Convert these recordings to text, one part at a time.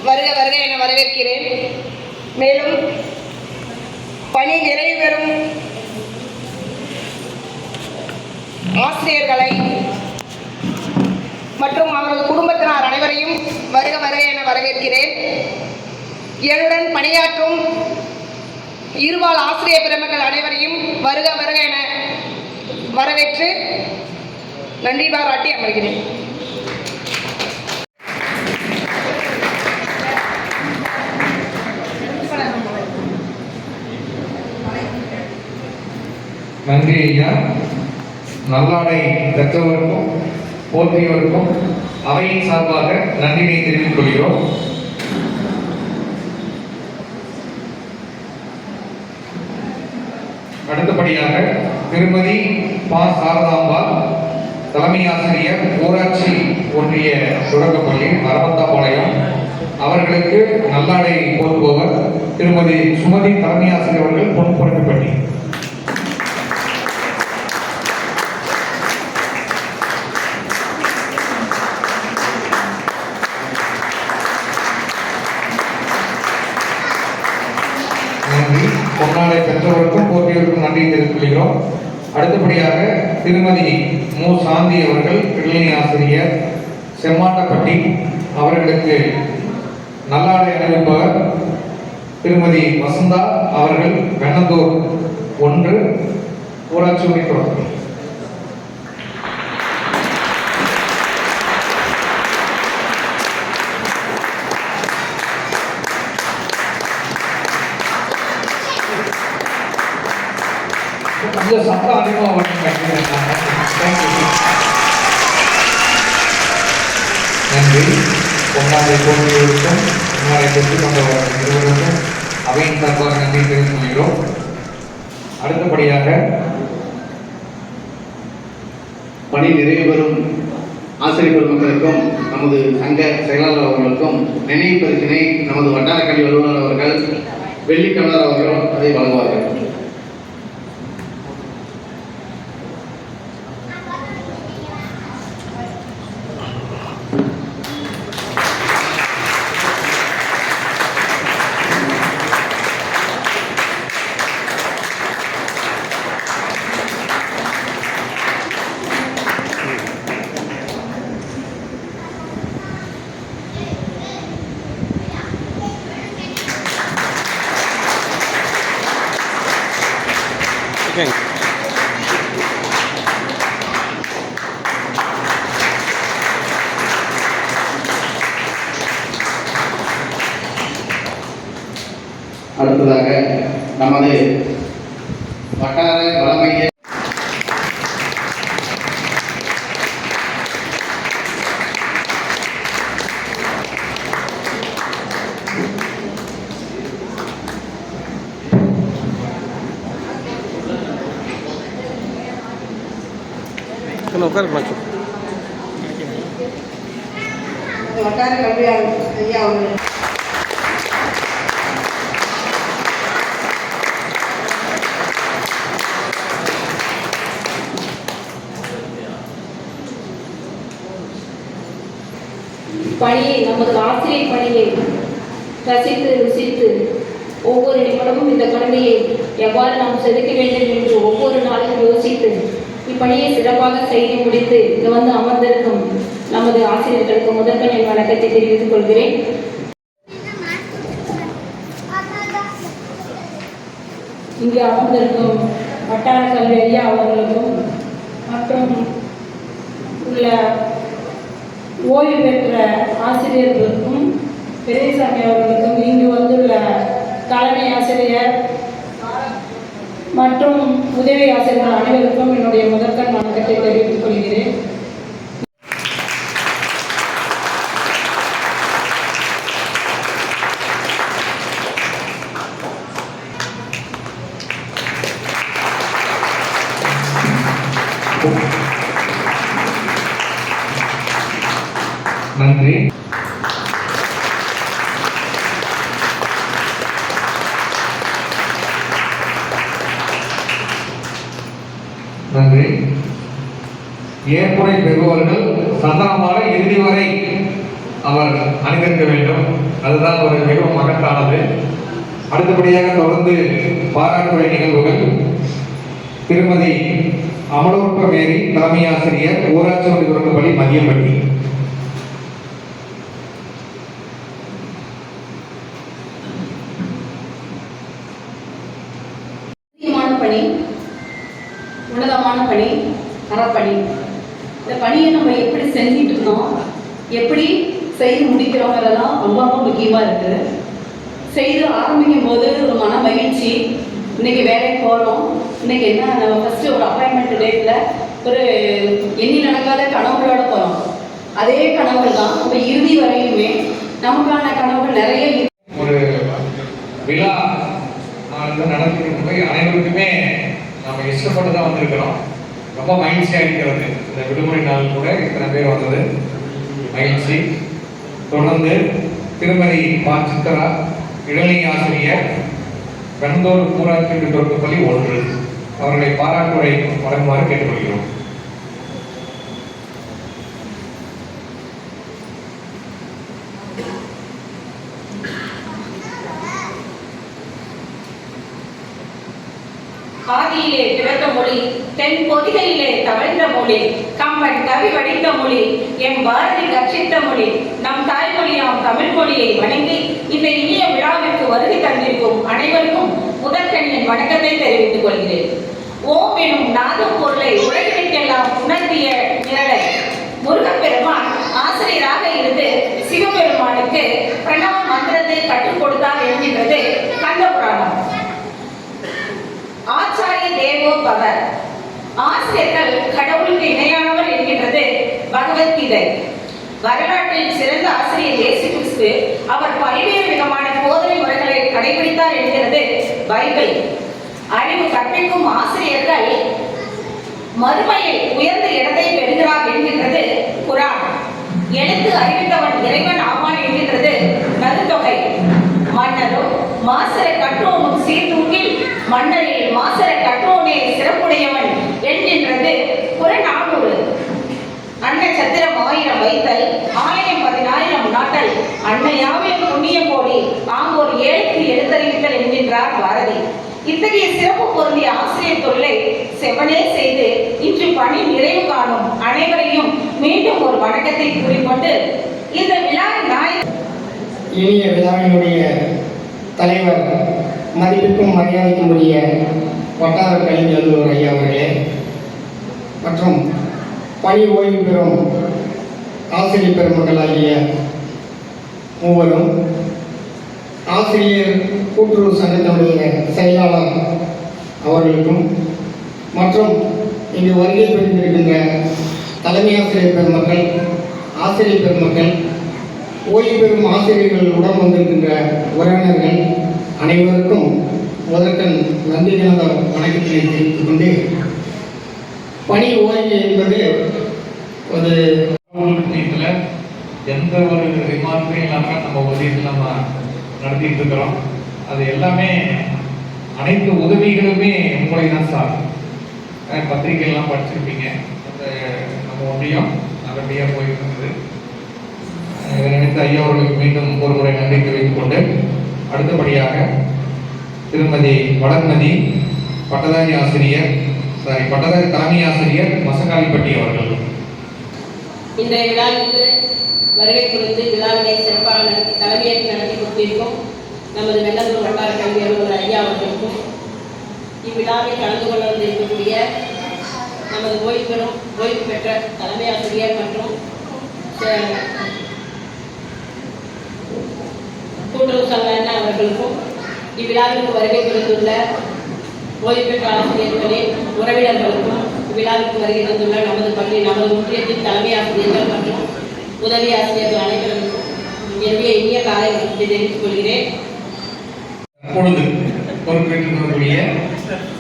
வருக வருக என வரவேற்கிறேன். மேலும் பணி நிறைவு பெறும் ஆசிரியர்களை மற்றும் அவரது குடும்பத்தினர் அனைவரையும் வருக வருக என வரவேற்கிறேன். என்னுடன் பணியாற்றும் இருபால் ஆசிரியர் பெருமக்கள் அனைவரையும் வருக வருக என வரவேற்று நன்றி பாராட்டி அமர்கிறேன். நன்றி ஐயா. நல்லாடை பெற்றவருக்கும் போற்றியவருக்கும் அவையின் சார்பாக நன்றியை தெரிவித்துக் கொள்கிறோம். அடுத்தபடியாக திருமதி பா சாரதாம்பாள், தலைமை ஆசிரியர், ஊராட்சி ஒன்றிய தொடக்கப்பள்ளி அரவந்தாபாளையம், அவர்களுக்கு நல்லாடை போற்றுபவர் திருமதி சுமதி, தலைமை ஆசிரியர் அவர்கள், பொன்பரப்பிப்பட்டி. நன்றி. பொன்னாடை பெற்றவருக்கும் போட்டியவருக்கும் நன்றி தெரிவித்துக் கொள்கிறோம். அடுத்தபடியாக திருமதி மு சாந்தி அவர்கள், இளைஞர் ஆசிரியர், செம்மாட்டப்பட்டி, அவர்களுக்கு நல்லாடை அணிவிப்பவர் திருமதி வசந்தா அவர்கள், வெண்ணந்தூர் 1 ஊராட்சி ஒன்றிய தொடக்கப்பள்ளி. சத்தம் அதிகமாக நன்றி. பொன்னாடை போட்டியவருக்கும் பொன்னாடை பெற்றுக் கொண்டவர் இருவருக்கும் அவையின் சார்பாக நன்றி தெரிவித்துக் கொள்கிறோம். அடுத்தபடியாக பணி நிறைவு பெறும் ஆசிரியர் பெருமக்களுக்கும் நமது சங்க செயலாளர் அவர்களுக்கும் நினைவு பரிசினை நமது வட்டார கல்வி அலுவலர் அவர்கள், வெள்ளிக்கமலர் அவர்கள் அதை வழங்குவார்கள். அடுத்ததாக நமது வட்டார வளமைய வட்டார கல்வி ஐயா அவர்கள் பணியை, நமது ஆசிரியர் பணியை ரசித்து ருசித்து ஒவ்வொரு நிமிடமும் இந்த கடமையை எவ்வாறு நாம் செதுக்க வேண்டும் என்று ஒவ்வொரு நாளும் யோசித்து இப்பணியை சிறப்பாக செய்து முடித்து இங்கு வந்து அமர்ந்திருக்கும் நமது ஆசிரியர்களுக்கு முதற்கண் என் வணக்கத்தை தெரிவித்துக் கொள்கிறேன். இங்கு அமர்ந்திருக்கும் வட்டார கல்வி ஐயா அவர்களுக்கும் மற்றும் உள்ள ஓய்வு பெற்ற ஆசிரியர்களுக்கும், பெரியசாமி அவர்களுக்கும், இங்கு வந்துள்ள தலைமை ஆசிரியர் மற்றும் உதவி ஆசிரியர்கள் அனைவருக்கும் என்னுடைய முதற்கண் வணக்கத்தை தெரிவித்துக் கொள்கிறேன். நன்றி. நன்றி. ஏற்புரை பெறுபவர்கள் சந்தானமாக இறுதி வரை அவர் அணிந்திருக்க வேண்டும். அதுதான் ஒரு மிகவும் மகத்தானது. அடுத்தபடியாக தொடர்ந்து பாராட்டுரை நிகழ்வுகள். திருமதி அமலோற்ப மேரி, தலைமை ஆசிரியர், ஊராட்சி ஒன்றிய தொடக்கப்பள்ளி, மதியம்பட்டி. பணி, உன்னதமான பணி, அறப்பணி. இந்த பணியை நம்ம எப்படி செஞ்சிட்டு இருக்கோம், எப்படி செய்து முடிக்கிறோங்கிறதெல்லாம் ரொம்ப ரொம்ப முக்கியமாக இருக்குது. செய்து ஆரம்பிக்கும் போது ஒரு மன மகிழ்ச்சி. இன்னைக்கு வேலைக்கு போகிறோம், இன்னைக்கு என்ன நம்ம ஃபஸ்ட்டு ஒரு அப்பாயின்மெண்ட் டேட்டில் ஒரு எண்ணி நடக்காத கனவுகளோட போகிறோம். அதே கனவுகள் தான் நம்ம இறுதி வரையுமே நமக்கான கனவுகள் நிறைய ஒரு விழா நடத்திட்டு போய் அனைவருக்குமே நம்ம இஷ்டப்பட்டு தான் வந்திருக்கிறோம். ரொம்ப மகிழ்ச்சியாக இருக்கிறது. இந்த விடுமுறை நாள் கூட இத்தனை பேர் வந்தது மகிழ்ச்சி. தொடர்ந்து திருமதி பா. சித்ரா, இளநிலை ஆசிரியர், பெருந்தோர் ஊராட்சி தொடக்கப்பள்ளி 1, அவர்களை பாராட்டுரை வழங்குமாறு கேட்டுக்கொள்கிறோம். ஆதியிலே பிறந்த மொழி, தென் பொதிகையிலே தவழ்ந்த மொழி, கம்பன் கவி வடித்த மொழி, எம் பாரதி கற்பித்த மொழி, நம் தாய்மொழியாம் தமிழ் மொழியை வணங்கி இந்த இனிய விழாவிற்கு வருகை தந்திருக்கும் அனைவருக்கும் முதற்கண்ணின் வணக்கத்தை தெரிவித்துக் கொள்கிறேன். ஓம் எனும் நாதம் பொருளை உலகிற்கெல்லாம் உணர்த்திய நிரலை முருகப்பெருமான் ஆசிரியராக இருந்து சிவபெருமானுக்கு பிரணவ மந்திரத்தை கற்றுக் கொடுத்தார் என்கின்றது கந்த புராணம். ஆச்சாரிய தேவோ பவ, ஆசிரியர்கள் கடவுளுக்கு இணையானவர் என்கின்றது பகவத்கீதை. வரலாற்றில் சிறந்த ஆசிரியர் இயேசு கிறிஸ்து, அவர் பல்வேறு விதமான போதனை முறைகளை கடைபிடித்தார் என்கிறது பைபிள். அறிவு கற்பிக்கும் ஆசிரியர்கள் மறுமையில் உயர்ந்த இடத்தை பெறுகிறார் என்கின்றது குரான். எழுத்து அறிவித்தவன் இறைவன் ஆவான் என்கின்றது நடுத்தொகை. மன்னரும் மாசர கற்றோனும் சீர்தூக்கில் மன்னரில் மாசர கற்றோனே சிறப்புடையவன் என்கின்றது புறநானூறு. அன்ன சத்திரம் 1000 வைத்தல், ஆலயம் 10000 நாட்டல், அன்னையாவிலும் புண்ணிய கோடி ஆங்கோர் ஏழைக்கு எழுத்தறிவித்தல் என்கின்றார் பாரதி. இத்தகைய சிறப்பு பொருந்திய ஆசிரியர் தொழிலை செவனே செய்து இன்று பணி நிறைவு காணும் அனைவரையும் மீண்டும் ஒரு வணக்கத்தை கூறிக்கொண்டு இந்த விழாவின் இனிய விழாவினுடைய தலைவர், மதிப்புக்கும் மரியாதைக்கும் உரிய வட்டார கல்வி அலுவலர் ஐயா அவர்களே மற்றும் பணி ஓய்வு பெறும் ஆசிரியர் பெருமக்களாகிய மூவரும், ஆசிரியர் கூட்டுறவு சங்கத்தினுடைய செயலாளர் அவர்களுக்கும் மற்றும் இங்கு வருகை புரிந்திருக்கின்ற தலைமை ஆசிரியர் பெருமக்கள், ஆசிரியர் பெருமக்கள், ஓய்வு பெறும் ஆசிரியர்கள் உடன் வந்திருக்கின்ற உறவினர்கள் அனைவருக்கும் முதற்கண் நன்றி கலந்த வணக்கத்தினை தெரிவித்துக் கொண்டு, பணி ஓய்வு என்பது ஒரு எந்த ஒரு ரிமார்க்கும் இல்லாமல் நம்ம உதவிகள் நம்ம நடத்திட்டு இருக்கிறோம். அது எல்லாமே அனைத்து உதவிகளுமே உங்களை தான் சார். பத்திரிகைலாம் படிச்சிருப்பீங்க. நம்ம ஒன்றியம் நல்லபடியாக போயிருக்கிறது. நினைத்த ஐயா அவர்களுக்கு மீண்டும் ஒரு முறை நன்றி தெரிவித்துக் கொண்டு, அடுத்தபடியாக திருமதி வளர்மதி, பட்டதாரி தலைமை ஆசிரியர், மசங்காலிப்பட்டி அவர்கள் இன்றைய விழாவிற்கு வருகை குறித்து விழாவினை சிறப்பாக தலைமையேற்று நடத்தி கொண்டிருக்கும் நமது வெள்ளந்தூர் வட்டார கல்வி அலுவலர் ஐயா அவர்களுக்கும், இவ்விழாவில் கலந்து கொள்ள வந்திருக்கக்கூடிய நமது ஓய்வு பெற்ற தலைமை ஆசிரியர் மற்றும் கூட்டுறவு சங்க அண்ணா அவர்களுக்கும், இவ்விழாவிற்கு வருகை புரிந்துள்ள ஓய்வு பெற்ற ஆசிரியர்களின் உறவினர்களுக்கும், இவ்விழாவிற்கு வருகை தந்துள்ள நமது ஒன்றியத்தின் தலைமை ஆசிரியர்கள் மற்றும் உதவி ஆசிரியர்கள் அனைவருக்கும் என்னுடைய இனிய காலை வணக்கத்தை தெரிவித்துக் கொள்கிறேன். அப்பொழுது பொறுப்பேற்றுக்கொள்ளக்கூடிய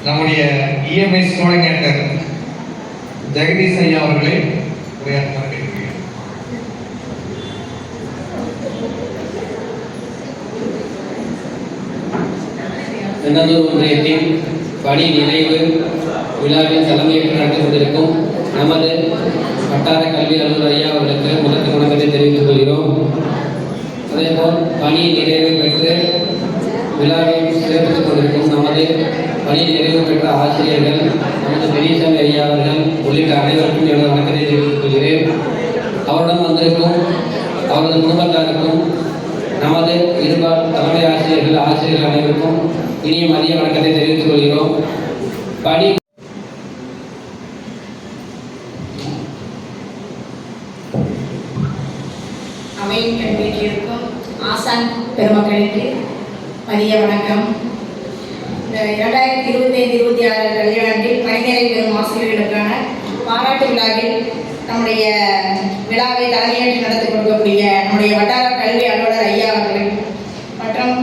நம்முடைய இஎம்எஸ் கோஆர்டினேட்டர் ஜெகதீஷ் ஐயா அவர்களை உரையாற்றுமாறு கேட்கிறேன். வெண்ணந்தூர் ஒன்றியத்தின் பணி நிறைவு விழாவில் தலைமையேற்று நடத்தி கொண்டிருக்கும் நமது வட்டார கல்வி அலுவலர் ஐயா அவர்களுக்கு முதற்கு வணக்கத்தை தெரிவித்துக் தெரிவித்துக் கொள்கிறோம். அதேபோல் பணி நிறைவு பெற்று விழாவை சிறப்பித்துக் கொண்டிருக்கும் நமது பணி நிறைவு பெற்ற ஆசிரியர்கள், நமது பெரியசாமி ஐயா அவர்கள் உள்ளிட்ட அனைவருக்கும் எனது வணக்கத்தை தெரிவித்துக் கொள்கிறேன். அவருடன் வந்திருக்கும் அவரது குடும்பத்தாருக்கும் நமது இருபால் தலைமை ஆசிரியர்கள் அனைவருக்கும் இனிய மதிய வணக்கத்தை தெரிவித்துக் கொள்கிறோம். பணி அவையின் கல்விக்கும் ஆசான் பெருமக்களுக்கு மதிய வணக்கம். இந்த 2025-26 கல்வியாண்டில் பணிநிறை பெறும் ஆசிரியர்களுக்கான பாராட்டு விழாவில் நம்முடைய விழாவை தலைமையேற்று நடத்தி கொடுக்கக்கூடிய நம்முடைய வட்டார கல்வி அலுவலர் ஐயா அவர்கள் மற்றும்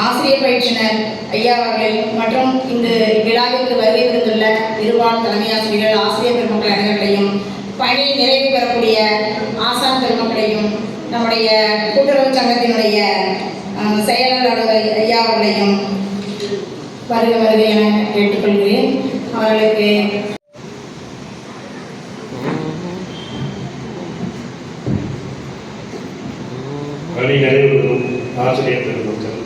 ஆசிரியர் பயிற்றுனர் ஐயா அவர்கள் மற்றும் இந்த விழாவிற்கு வருகை புரிந்துள்ள இருபால் தலைமை ஆசிரியர்கள், ஆசிரியர் பெருமக்கள் அனைவர்களையும், பணி நிறைவு பெறக்கூடிய ஆசான் பெருமக்களையும், நம்முடைய கூட்டுறவு சங்கத்தினுடைய செயலாளர் ஐயா அவர்களையும் வருக என கேட்டுக்கொள்கிறேன். அவர்களுக்கு பணி நிறைவு பெறும் ஆசிரியர் பெருமக்கள்,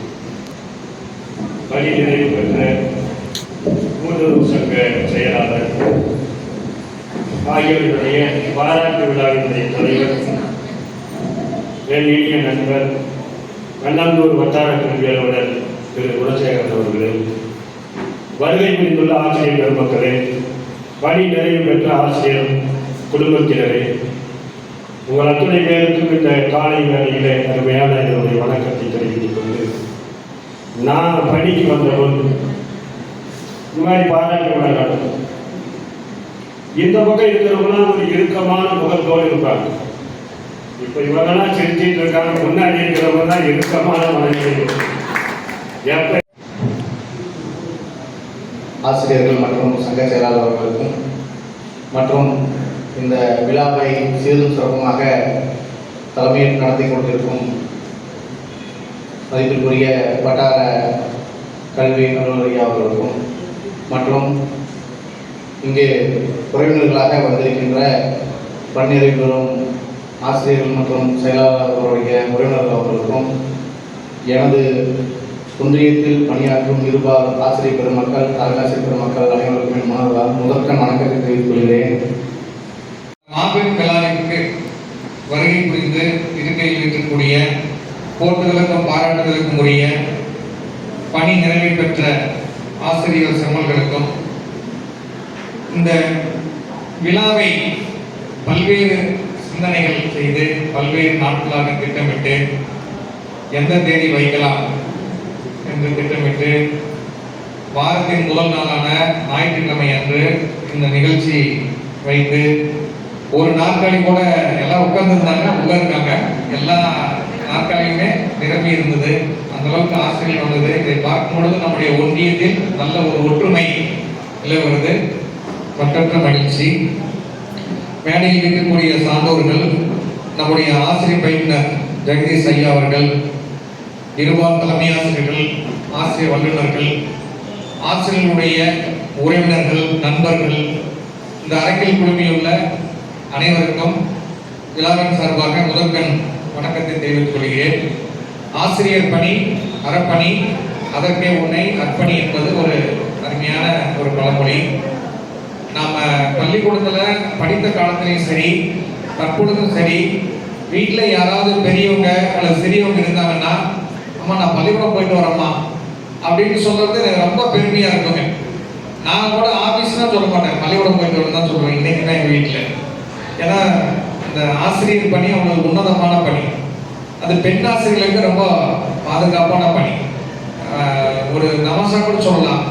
பணி நிறைவு பெற்ற கூட்டுறவு சங்க செயலாளர் ஆகியோருடைய பாராட்டு விழாவினுடைய தலைவர், என் இனிய நண்பர் கண்ணந்தூர் வட்டார கல்வி அலுவலர் திரு குணசேகரன் அவர்களே, வருகை புரிந்துள்ள ஆசிரியர் பெருமக்களே, பணி நிறைவு பெற்ற ஆசிரியர் குடும்பத்தினரே, உங்கள் அத்துணை பேருக்கும் இந்த காலை வேளையிலே அருமையான என்னுடைய வணக்கத்தை தெரிவித்துக் கொண்டு, நான் பணிக்கு வந்தவன் இந்த மாதிரி பாராட்டு விழா நடக்கும். இந்த பக்கம் இருக்கிறவங்களாம் ஒரு இறுக்கமான முகத்தோடு இருப்பாங்க. இப்போ இவங்கெல்லாம் சிரிச்சிட்டு இருக்காங்க, முன்னாடி இருக்கிறவங்க தான் இறுக்கமான மனநிலை. எப்ப ஆசிரியர்கள் மற்றும் சங்க செயலாளர் அவர்களுக்கும் மற்றும் இந்த விழாவை சீரும் சிறப்புமாக தலைமையில் நடத்தி கொண்டிருக்கும் மதிப்பிற்குரிய வட்டார கல்வி அலுவலர் அவர்களுக்கும் மற்றும் இங்கே உறவினர்களாக வந்திருக்கின்ற பணிநிறை பெறும் ஆசிரியர்கள் மற்றும் செயலாளர் அவர்களுடைய உறவினர்கள் அவர்களுக்கும், எனது ஒன்றியத்தில் பணியாற்றும் இருபால் ஆசிரியர் பெருமக்கள், தலைமையாசிரியர் பெருமக்கள் அனைவருக்கும் முதற்கண் வணக்கத்தை தெரிவித்துக் கொள்கிறேன். மாபெரும் விழாவிற்கு வருகை புரிந்து இருக்கையில் இருக்கக்கூடிய போட்டுகளுக்கும் பாராட்டுகளுக்கும் உரிய பணி நிறைவு பெற்ற ஆசிரியர் செம்மல்களுக்கும், இந்த விழாவை பல்வேறு சிந்தனைகள் செய்து பல்வேறு நாட்களாக திட்டமிட்டு எந்த தேதி வைக்கலாம் என்று திட்டமிட்டு வாரத்தின் முதல் நாளான ஞாயிற்றுக்கிழமை அன்று இந்த நிகழ்ச்சி வைத்து ஒரு நாற்காலி கூட எல்லாம் உட்கார்ந்துருந்தாங்க, உள்ள இருக்காங்க, எல்லா நாற்காலியுமே நிரம்பி இருந்தது. அந்த அளவுக்கு ஆசிரியர் வந்தது. இதை பார்க்கும் பொழுது நம்முடைய ஒன்றியத்தில் நல்ல ஒரு ஒற்றுமை நிலவுகிறது. மற்றற்ற மகிழ்ச்சி. மேடையில் இருக்கக்கூடிய சான்றோர்கள், நம்முடைய ஆசிரியர் பயிற்றுனர் ஜெகதீஷ் ஐயா அவர்கள், இருபால் தலைமை ஆசிரியர்கள், ஆசிரியர் வல்லுநர்கள், ஆசிரியர்களுடைய உறவினர்கள், நண்பர்கள், இந்த அரங்கில் குழுமியுள்ள அனைவருக்கும் விழாவின் சார்பாக முதற்கண் வணக்கத்தை தெரிவித்துக் கொள்கிறேன். ஆசிரியர் பணி அறப்பணி, அதற்கே உன்னை அர்ப்பணி என்பது ஒரு அருமையான ஒரு பழமொழி. நாம் பள்ளிக்கூடத்தில் படித்த காலத்திலையும் சரி, தற்பொழுதும் சரி, வீட்டில் யாராவது பெரியவங்க அல்லது சிறியவங்க இருந்தாங்கன்னா, அம்மா நான் பள்ளிக்கூடம் போயிட்டு வரேம்மா அப்படின்னு சொல்றது எனக்கு ரொம்ப பெருமையாக இருக்குங்க. நான் கூட ஆஃபீஸ்லாம் சொல்ல மாட்டேன், பள்ளிக்கூடம் போயிட்டு வரேன் தான் சொல்லுவேன் இன்னைக்கு தான் எங்கள் வீட்டில். ஏன்னா இந்த ஆசிரியர் பணி அவங்களுக்கு உன்னதமான பணி. அது பெண் ஆசிரியர்களுக்கு ரொம்ப பாதுகாப்பான பணி. ஒரு நமசா கூட சொல்லலாம்,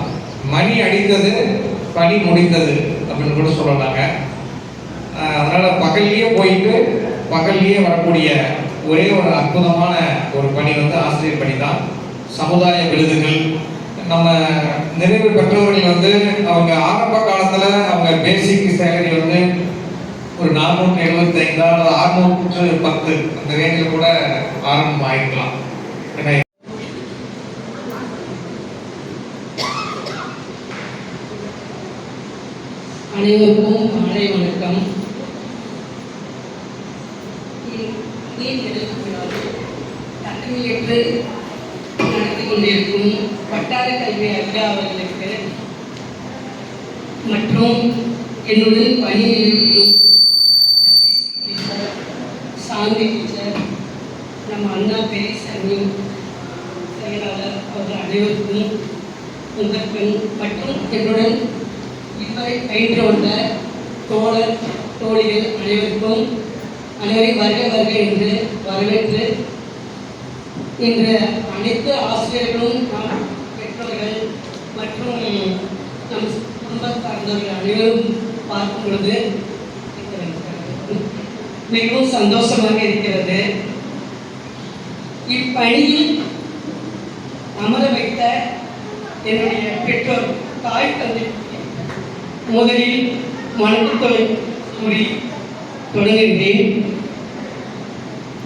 மணி அடித்தது பணி முடிந்தது அப்படின்னு கூட சொல்லலாங்க. அதனால் பகல்லையே போயிட்டு பகல்லையே வரக்கூடிய ஒரே ஒரு அற்புதமான ஒரு பணி வந்து ஆசிரியர் பணி தான். சமுதாய விருதுகள், நம்ம நிறைவு பெற்றவர்கள் வந்து அவங்க ஆரம்ப காலத்தில் அவங்க பேசிக் சேலரி வந்து ஒரு 475 அல்லது 610 அந்த ரேஞ்சில் கூட ஆரம்பம் ஆகிக்கலாம். அனைவருக்கும் மாலை வணக்கம். நீர் நிலைக்குள்ளாது தலைமையேற்று நடத்தி கொண்டிருக்கும் வட்டார கல்வி ஐயா அவர்களுக்கு மற்றும் என்னுடன் பணியில் இருக்கும் சாந்தி டீச்சர், நம்ம அண்ணா பெரியசாமி செயலாளர் அவர்கள் அனைவருக்கும் முதற்கண் மற்றும் என்னுடன் இதுவரை பயின்று வந்த தோழர் தோழிகள் அனைவருக்கும் அனைவரையும் வருக வருக என்று வரவேற்று இன்று அனைத்து ஆசிரியர்களும் நம் பெற்றோர்கள் மற்றும் நம் குடும்ப சார்ந்தவர்கள் அனைவரும் பார்க்கும் பொழுது மிகவும் சந்தோஷமாக இருக்கிறது. இப்பணியில் அமர வைத்த என்னுடைய பெற்றோர் தாய் தந்தை முதலில் வணக்கத்தொகை கூறி தொடங்குகிறேன்.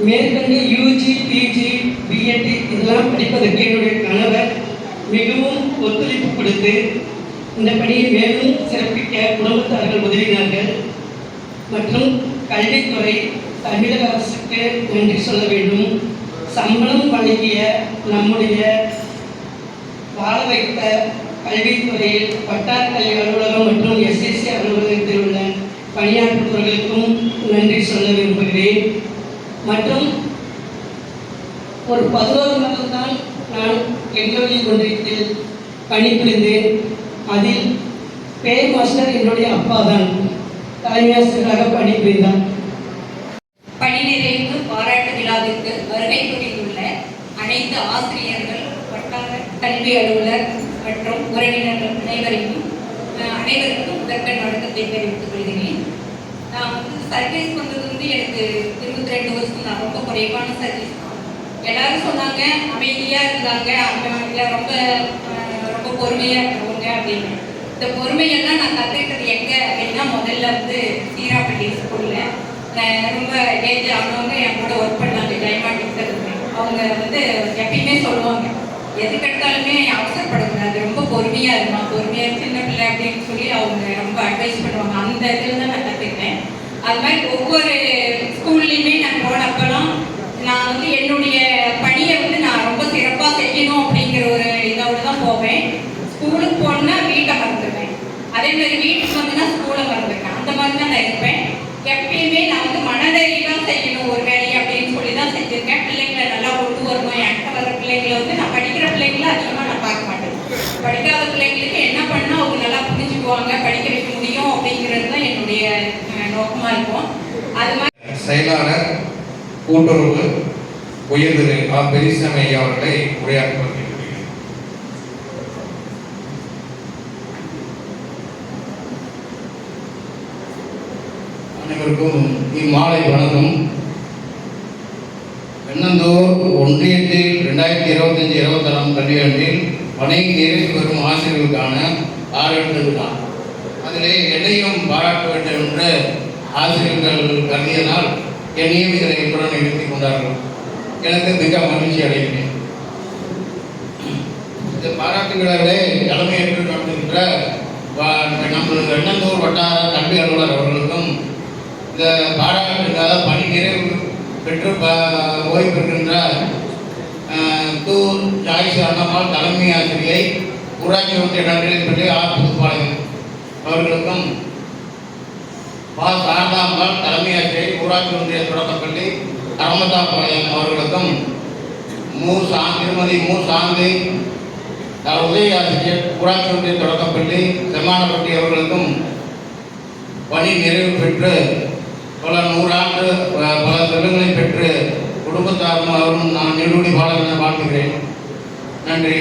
மேற்கொண்டு யூஜி, பிஜி, பிஎட் இதெல்லாம் படிப்பதற்கு என்னுடைய கணவர் மிகவும் ஒத்துழைப்பு கொடுத்து இந்த பணியை மேலும் சிறப்பிக்க குடும்பத்தார்கள் உதவினார்கள். மற்றும் கல்வித்துறை தமிழக அரசுக்கு நன்றி சொல்ல வேண்டும். சம்பளம் வழங்கிய நம்முடைய வாழ வைத்த கல்வித்துறையில் வட்டார கல்வி அலுவலகம் மற்றும் எஸ்எஸ்சி அலுவலகத்தில் உள்ள பணியாற்றுபவர்களுக்கும் நன்றி சொல்ல விரும்புகிறேன். மற்றும் ஒரு 11 மாதம் தான் நான் எங்களுடைய ஒன்றியத்தில் பணிபுரிந்தேன். அதில் பேர் மாஸ்டர் என்னுடைய அப்பா தான் தலைமை ஆசிரியராக பணிபுரிந்தார். பணி நிறைவு பாராட்டு விழாவிற்கு வருகை புரிந்துள்ள அனைத்து ஆசிரியர்கள், வட்டார கல்வி அலுவலர் மற்றும் உறவினர்கள் அனைவருக்கும் முதற்கண் வணக்கத்தை தெரிவித்துக் கொள்கிறேன். நான் சர்வீஸ் பண்ணுறது எனக்கு 22 வருஷம் நான் ரொம்ப குறைவான சர்வீஸ் தான். எல்லாரும் சொன்னாங்க அமைதியாக இருந்தாங்க, அவங்க ரொம்ப ரொம்ப பொறுமையாக இருக்கிறவங்க அப்படின்னு. இந்த பொறுமையெல்லாம் நான் கற்றுக்கிட்டது எங்கே அப்படின்னா முதல்ல சீராப்பள்ளி ஸ்கூலில் ரொம்ப ஏஜ் ஆனவங்க என் கூட ஒர்க் பண்ணாங்க. ஜெயமா டீச்சர் அவங்க எப்பயுமே சொல்லுவாங்க எதுக்கெடுத்தாலுமே அவசரப்படக்கூடாது, ரொம்ப பொறுமையாக இருக்கும், பொறுமையாக சின்ன பிள்ளை அப்படின்னு சொல்லி அவங்க ரொம்ப அட்வைஸ் பண்ணுவாங்க. அந்த இதில் தான் நான் கற்றுக்கிட்டேன். அது மாதிரி ஒவ்வொரு ஸ்கூல்லையுமே நான் போனப்பெல்லாம் நான் என்னுடைய பணியை நான் ரொம்ப சிறப்பாக செய்யணும் அப்படிங்கிற ஒரு இதோடு தான் போவேன். ஸ்கூலுக்கு போனா வீட்டை மறந்துடுவேன், அதே மாதிரி வீட்டுக்கு வந்துன்னா ஸ்கூலை மறந்துடுவேன். அந்த மாதிரி தான் நான் இருப்பேன். எப்பயுமே நான் மனதைரியெல்லாம் செய்யணும் ஒரு வேலையை அப்படின்னு சொல்லி தான் செஞ்சுருக்கேன். பிள்ளைங்களை நல்லா கொண்டு வரணும். என்கிட்ட வர பிள்ளைங்களை நான் படிக்கிற பிள்ளைங்களை அதிகமாக நான் பார்க்க மாட்டேன். படிக்காத பிள்ளைங்களுக்கு என்ன பண்ணால் அவங்க நல்லா புரிஞ்சுக்குவாங்க, படிக்க வைக்க முடியும் அப்படிங்கிறது தான் என்னுடைய நோக்கமாக இருக்கும். அது மாதிரி செயலாளர் கூட்டுறவு உயர் திரு பெரியசாமி ஐயா அவர்களை உரையாற்ற வருகிறேன். அனைவருக்கும் இம்மாலை வணக்கம். வெண்ணந்தூர் ஒன்றியத்தில் 2025-26 கல்வியாண்டில் பணி நிறைவு பெறும் ஆசிரியர்களுக்கான பாராட்டு விழா. அதிலே என்னையும் பாராட்ட வேண்டும் என்று ஆசிரியர்கள் கருதியதால் என்னையும் இதில் இத்துடன் நிறுத்தி கொண்டார்கள். எனக்கு மிக மகிழ்ச்சி அடைகிறேன். இந்த பாராட்டு விழாவிலே தலைமையேற்று நடத்துகின்ற நமது வெண்ணந்தூர் வட்டார கல்வி அலுவலர் அவர்களுக்கும் இந்த பாராட்டு பணி நிறைவு பெற்று ஓய்வு பெறுகின்ற தூர் ஜாய்ஸ் அண்ணம்மாள் தலைமை ஆசிரியை, ஊராட்சி ஒன்றிய நடுநிலைப்பள்ளி ஆர் புதுப்பாளையம் அவர்களுக்கும், சாரதாம்பாள் தலைமை ஆசிரியை, ஊராட்சி ஒன்றிய தொடக்கப்பள்ளி அரமதாபாளையம் அவர்களுக்கும், திருமதி சாந்தி உதவி ஆசிரியர், ஊராட்சி ஒன்றிய தொடக்கப்பள்ளி செம்மானப்பட்டி அவர்களுக்கும் பணி நிறைவு பெற்று பல 100 ஆண்டு பல செல்வங்களை பெற்று குடும்பத்தாரும் அவரும் நான் நீடூழி வாழ வாழ்த்துகிறேன். நன்றி.